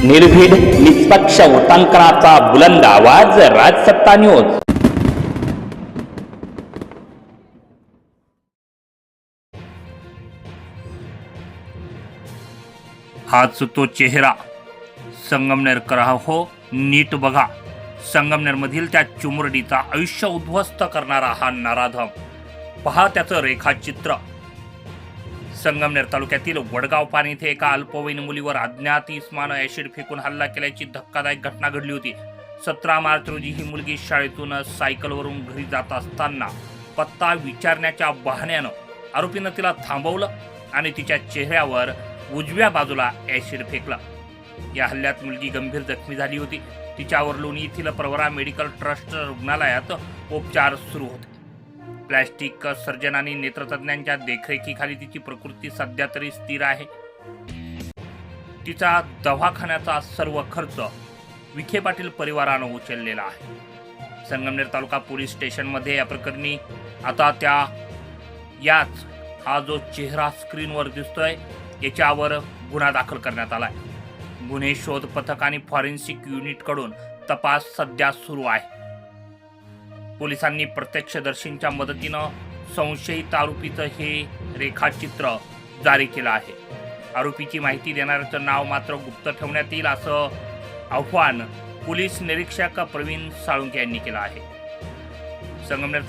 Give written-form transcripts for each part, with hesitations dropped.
निर्भीड निष्पक्ष वृत्तांकनाचा बुलंद आवाज, राजसत्ता न्यूज। हाच तो चेहरा, संगमनेरकर हो नीट बघा। संगमनेरमधील त्या चुमुरडीचा आयुष्य उद्ध्वस्त करणारा हा नराधम, पहा त्याचं रेखाचित्र। संगमनेर तालुक्यातील वडगाव पाणी येथे एका अल्पवयीन मुलीवर अज्ञात इसमानं ऍसिड फेकून हल्ला केल्याची धक्कादायक घटना घडली होती। 17 मार्च रोजी ही मुलगी शाळेतून सायकलवरून घरी जात असताना पत्ता विचारण्याच्या बहाण्यानं आरोपीनं तिला थांबवलं आणि तिच्या चेहऱ्यावर उजव्या बाजूला ऍसिड फेकलं। या हल्ल्यात मुलगी गंभीर जखमी झाली होती। तिच्यावर लोणी येथील प्रवरा मेडिकल ट्रस्ट रुग्णालयात उपचार सुरू होते। प्लॅस्टिक सर्जन आणि नेत्रतज्ञांच्या देखरेखीखाली तिची प्रकृती सध्या तरी स्थिर आहे। तिचा दवाखान्याचा सर्व खर्च विखे पाटील परिवारानं उचललेला आहे। संगमनेर तालुका पोलीस स्टेशनमध्ये या प्रकरणी आता याच हा जो चेहरा स्क्रीनवर दिसतोय याच्यावर गुन्हा दाखल करण्यात आलाय। गुन्हे शोध पथक आणि फॉरेन्सिक युनिटकडून तपास सध्या सुरू आहे। पोलिसांनी प्रत्यक्षदर्शींच्या मदतीनं संशयित आरोपीचं हे रेखाचित्र जारी केलं आहे। आरोपीची माहिती देणाऱ्याचं नाव मात्र गुप्त ठेवण्यात येईल असं आव्हान पोलीस निरीक्षक प्रवीण साळुंके यांनी केलं आहे। संगमनेर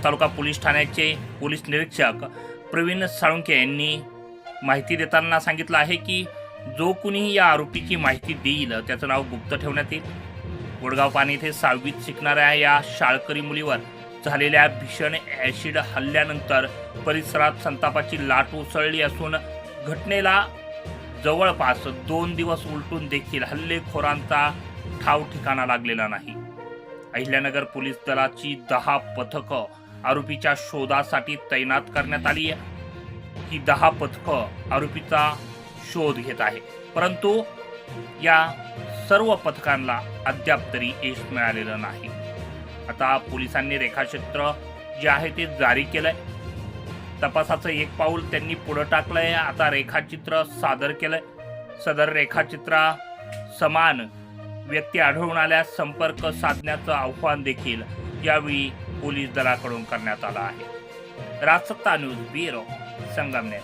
तालुका पोलीस ठाण्याचे पोलीस निरीक्षक प्रवीण साळुंके यांनी माहिती देताना सांगितलं आहे की जो कुणी या आरोपीची माहिती देईल त्याचं नाव गुप्त ठेवण्यात येईल। वडगाव पाणी येथे 6वीत शिकणाऱ्या या शाळकरी मुलीवर झालेल्या भीषण ऍसिड हल्ल्यानंतर परिसरात संतापाची लाट उसळली असून घटनेला जवळपास 2 दिवस उलटून देखील हल्लेखोरांचा ठाव ठिकाणा लागलेला नाही। अहिल्यानगर पोलीस दलाची 10 पथकं आरोपीच्या शोधासाठी तैनात करण्यात आली आहे। ही 10 पथकं आरोपीचा शोध घेत आहे, परंतु या सर्व पथकांना अद्याप तरी यश मिळालेलं नाही। आता पोलिसांनी रेखाचित्र जे आहे ते जारी केलंय। तपासाचं एक पाऊल त्यांनी पुढे टाकलंय। आता रेखाचित्र सादर केलंय। सदर रेखाचित्रा समान व्यक्ती आढळून आल्यास संपर्क साधण्याचं आव्हान देखील यावेळी पोलीस दलाकडून करण्यात आलं आहे। राजसत्ता न्यूज ब्युरो, संगमनेर।